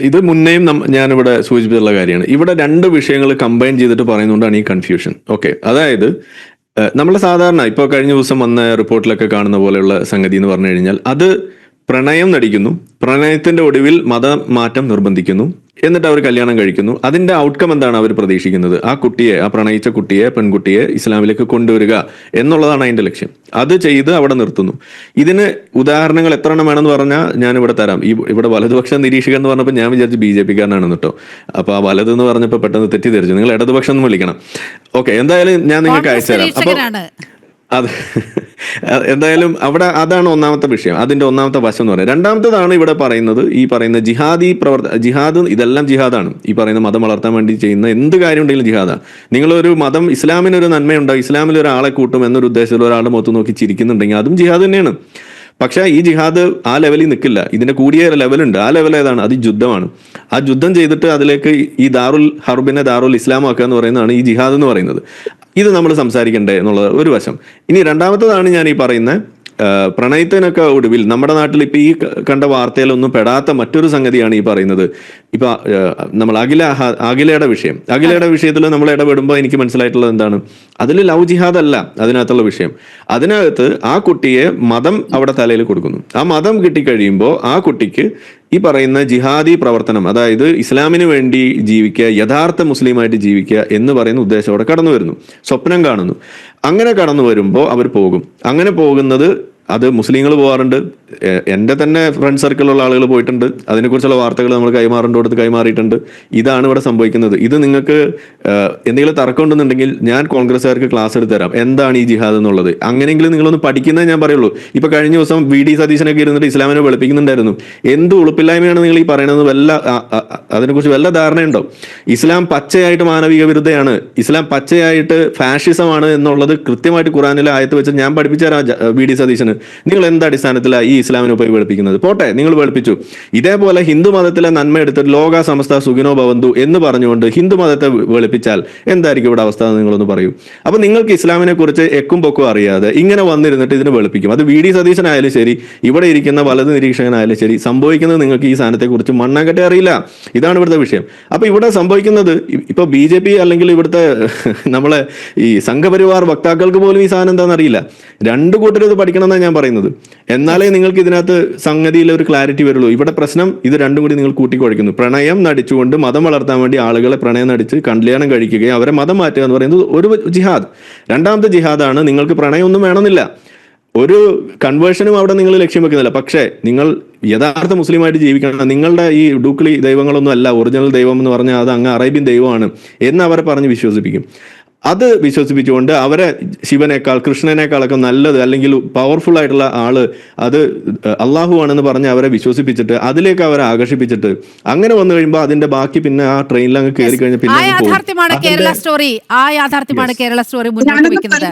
ഇത് മുന്നേയും ഞാനിവിടെ സൂചിപ്പിച്ചിട്ടുള്ള കാര്യമാണ്. ഇവിടെ രണ്ട് വിഷയങ്ങൾ കമ്പൈൻ ചെയ്തിട്ട് പറയുന്നതുകൊണ്ടാണ് ഈ കൺഫ്യൂഷൻ. ഓക്കെ, അതായത് നമ്മൾ സാധാരണ ഇപ്പോൾ കഴിഞ്ഞ ദിവസം വന്ന റിപ്പോർട്ടിലൊക്കെ കാണുന്ന പോലെയുള്ള സംഗതി എന്ന് പറഞ്ഞു കഴിഞ്ഞാൽ അത് പ്രണയം നടിക്കുന്നു, പ്രണയത്തിന്റെ ഒടുവിൽ മതമാറ്റം നിർബന്ധിക്കുന്നു, എന്നിട്ട് അവർ കല്യാണം കഴിക്കുന്നു. അതിന്റെ ഔട്ട്കം എന്താണ് അവർ പ്രതീക്ഷിക്കുന്നത്? ആ കുട്ടിയെ, ആ പ്രണയിച്ച കുട്ടിയെ, പെൺകുട്ടിയെ ഇസ്ലാമിലേക്ക് കൊണ്ടുവരിക എന്നുള്ളതാണ് അതിന്റെ ലക്ഷ്യം. അത് ചെയ്ത് അവിടെ നിർത്തുന്നു. ഇതിന് ഉദാഹരണങ്ങൾ എത്ര എണ്ണം വേണമെന്ന് പറഞ്ഞാൽ ഞാൻ ഇവിടെ തരാം. ഇവിടെ വലതുപക്ഷ നിരീക്ഷകൻ എന്ന് പറഞ്ഞപ്പോൾ ഞാൻ വിചാരിച്ചു BJP കാരനാണെന്ന് കേട്ടോ. അപ്പൊ ആ വലത് എന്ന് പറഞ്ഞപ്പോൾ പെട്ടെന്ന് തെറ്റിദ്ധരിച്ചു. നിങ്ങൾ ഇടതുപക്ഷം എന്ന് വിളിക്കണം. ഓക്കെ, എന്തായാലും ഞാൻ നിങ്ങൾക്ക് അയച്ചുതരാം. അപ്പൊ അത് എന്തായാലും അവിടെ അതാണ് ഒന്നാമത്തെ വിഷയം, അതിന്റെ ഒന്നാമത്തെ വശം എന്ന് പറയുന്നത്. രണ്ടാമത്തേതാണ് ഇവിടെ പറയുന്നത്, ഈ പറയുന്ന ജിഹാദ് ഇതെല്ലാം ജിഹാദാണ്. ഈ പറയുന്ന മതം വളർത്താൻ വേണ്ടി ചെയ്യുന്ന എന്ത് കാര്യം ഉണ്ടെങ്കിലും ജിഹാദാണ്. നിങ്ങളൊരു മതം, ഇസ്ലാമിനൊരു നന്മയുണ്ടോ, ഇസ്ലാമിൽ ഒരാളെ കൂട്ടും എന്നൊരു ഉദ്ദേശത്തിൽ ഒരാളുടെ മുഖത്ത് നോക്കി ചിരിക്കുന്നുണ്ടെങ്കിൽ അതും ജിഹാദ് തന്നെയാണ്. പക്ഷെ ഈ ജിഹാദ് ആ ലെവലിൽ നിൽക്കില്ല. ഇതിന്റെ കൂടിയ ലെവലുണ്ട്. ആ ലെവൽ ഏതാണ്? അത് യുദ്ധമാണ്. ആ യുദ്ധം ചെയ്തിട്ട് അതിലേക്ക് ഈ ദാറുൽ ഹർബിനെ ദാറുൽ ഇസ്ലാമാക്കുക എന്ന് പറയുന്നതാണ് ഈ ജിഹാദ് എന്ന് പറയുന്നത്. ഇത് നമ്മൾ സംസാരിക്കണ്ടേ എന്നുള്ളത് ഒരു വശം. ഇനി രണ്ടാമത്തതാണ് ഞാൻ ഈ പറയുന്ന പ്രണയത്തിനൊക്കെ ഒടുവിൽ നമ്മുടെ നാട്ടിൽ ഇപ്പൊ ഈ കണ്ട വാർത്തയിലൊന്നും പെടാത്ത മറ്റൊരു സംഗതിയാണ് ഈ പറയുന്നത്. ഇപ്പൊ നമ്മൾ അഖിലയുടെ വിഷയത്തിൽ നമ്മൾ ഇടപെടുമ്പോൾ എനിക്ക് മനസ്സിലായിട്ടുള്ളത് എന്താണ്, അതിൽ ലവ് ജിഹാദ് അല്ല അതിനകത്തുള്ള വിഷയം. അതിനകത്ത് ആ കുട്ടിയെ മതം അവിടെ തലയിൽ കൊടുക്കുന്നു. ആ മതം കിട്ടിക്കഴിയുമ്പോൾ ആ കുട്ടിക്ക് ഈ പറയുന്ന ജിഹാദി പ്രവർത്തനം, അതായത് ഇസ്ലാമിന് വേണ്ടി ജീവിക്കുക, യഥാർത്ഥ മുസ്ലിമായിട്ട് ജീവിക്കുക എന്ന് പറയുന്ന ഉദ്ദേശത്തോടെ കടന്നു വരുന്നു, സ്വപ്നം കാണുന്നു. അങ്ങനെ കടന്നു വരുമ്പോൾ അവർ പോകും. അങ്ങനെ പോകുന്നത് അത് മുസ്ലിങ്ങൾ പോകാറുണ്ട്. എൻ്റെ തന്നെ ഫ്രണ്ട് സർക്കിളിലുള്ള ആളുകൾ പോയിട്ടുണ്ട്. അതിനെക്കുറിച്ചുള്ള വാർത്തകൾ നമ്മൾ കൈമാറിയിട്ടുണ്ട്. ഇതാണ് ഇവിടെ സംഭവിക്കുന്നത്. ഇത് നിങ്ങൾക്ക് എന്തെങ്കിലും തർക്കം ഉണ്ടെന്നുണ്ടെങ്കിൽ ഞാൻ കോൺഗ്രസ്സുകാർക്ക് ക്ലാസ് എടുത്ത് തരാം, എന്താണ് ഈ ജിഹാദ് എന്നുള്ളത്. അങ്ങനെയെങ്കിലും നിങ്ങളൊന്ന് പഠിക്കുന്നേ ഞാൻ പറയുള്ളൂ. ഇപ്പൊ കഴിഞ്ഞ ദിവസം VD സതീശനൊക്കെ ഇരുന്നിട്ട് ഇസ്ലാമിനെ വെളുപ്പിക്കുന്നുണ്ടായിരുന്നു. എന്ത് ഉളുപ്പില്ലായ്മയാണ് നിങ്ങൾ ഈ പറയുന്നത്? അതിനെക്കുറിച്ച് വല്ല ധാരണയുണ്ടോ? ഇസ്ലാം പച്ചയായിട്ട് മാനവിക വിരുദ്ധയാണ്, ഇസ്ലാം പച്ചയായിട്ട് ഫാഷിസമാണ് എന്നുള്ളത് കൃത്യമായിട്ട് ഖുറാനിലെ ആയത്ത് വെച്ച് ഞാൻ പഠിപ്പിച്ചു തരാം VD സതീശന്. നിങ്ങൾ എന്ത് അടിസ്ഥാനത്തിലാണ് ഈ ഇസ്ലാമിനെ പോയി വെളുപ്പിക്കുന്നത്? പോട്ടെ, നിങ്ങൾ വെളുപ്പിച്ചു. ഇതേപോലെ ഹിന്ദു മതത്തിലെ നന്മ എടുത്തിട്ട് ലോക സമസ്ത സുഖിനോ ഭവന്തു എന്ന് പറഞ്ഞുകൊണ്ട് ഹിന്ദു മതത്തെ വെളുപ്പിച്ചാൽ എന്തായിരിക്കും ഇവിടെ അവസ്ഥ? നിങ്ങളൊന്ന് പറയൂ. അപ്പൊ നിങ്ങൾക്ക് ഇസ്ലാമിനെ കുറിച്ച് എക്കും പൊക്കും അറിയാതെ ഇങ്ങനെ വന്നിരുന്നിട്ട് ഇതിനെ വെളുപ്പിക്കും. അത് VD സതീശനായാലും ശരി, ഇവിടെ ഇരിക്കുന്ന വലത് നിരീക്ഷകനായാലും ശരി, സംഭവിക്കുന്നത് നിങ്ങൾക്ക് ഈ സാധനത്തെ കുറിച്ച് മണ്ണാങ്കട്ടെ അറിയില്ല. ഇതാണ് ഇവിടുത്തെ വിഷയം. അപ്പൊ ഇവിടെ സംഭവിക്കുന്നത് ഇപ്പൊ BJP അല്ലെങ്കിൽ ഇവിടുത്തെ നമ്മളെ ഈ സംഘപരിവാർ വക്താക്കൾക്ക് പോലും ഈ സാധനം എന്താണെന്ന് അറിയില്ല. രണ്ടു കൂട്ടരും ഇത് പഠിക്കണം എന്നാണ് ഞാൻ പറയുന്നത്. എന്നാലേ നിങ്ങൾക്ക് ഇതിനകത്ത് സംഗതിയിൽ ഒരു ക്ലാരിറ്റി വരുള്ളൂ. ഇവിടെ പ്രശ്നം ഇത് രണ്ടും കൂടി നിങ്ങൾ കൂട്ടിക്കുഴയ്ക്കുന്നു. പ്രണയം നടിച്ചുകൊണ്ട് മതം വളർത്താൻ വേണ്ടി ആളുകളെ പ്രണയം നടിച്ച് കല്യാണം കഴിക്കുകയും അവരെ മതം മാറ്റുക എന്ന് പറയുന്നത് ഒരു ജിഹാദ്. രണ്ടാമത്തെ ജിഹാദാണ് നിങ്ങൾക്ക് പ്രണയമൊന്നും വേണമെന്നില്ല, ഒരു കൺവേർഷനും അവിടെ നിങ്ങൾ ലക്ഷ്യം വെക്കുന്നില്ല. പക്ഷേ നിങ്ങൾ യഥാർത്ഥ മുസ്ലിമായിട്ട് ജീവിക്കണം. നിങ്ങളുടെ ഈ ഡൂക്കളി ദൈവങ്ങളൊന്നും അല്ല ഒറിജിനൽ ദൈവം എന്ന് പറഞ്ഞാൽ അത് അങ്ങ് അറേബ്യൻ ദൈവമാണ് എന്ന് അവരെ പറഞ്ഞ് വിശ്വസിപ്പിക്കും. അത് വിശ്വസിപ്പിച്ചുകൊണ്ട് അവരെ ശിവനേക്കാൾ കൃഷ്ണനേക്കാളൊക്കെ നല്ലത് അല്ലെങ്കിൽ പവർഫുൾ ആയിട്ടുള്ള ആള് അത് അള്ളാഹു ആണെന്ന് പറഞ്ഞ് അവരെ വിശ്വസിപ്പിച്ചിട്ട് അതിലേക്ക് അവരെ ആകർഷിപ്പിച്ചിട്ട് അങ്ങനെ വന്നു കഴിയുമ്പോൾ അതിന്റെ ബാക്കി പിന്നെ ആ ട്രെയിനിൽ അങ്ങ് കയറി കഴിഞ്ഞാൽ പിന്നെ കേരള സ്റ്റോറി മുന്നോട്ട് വെക്കുന്നത്.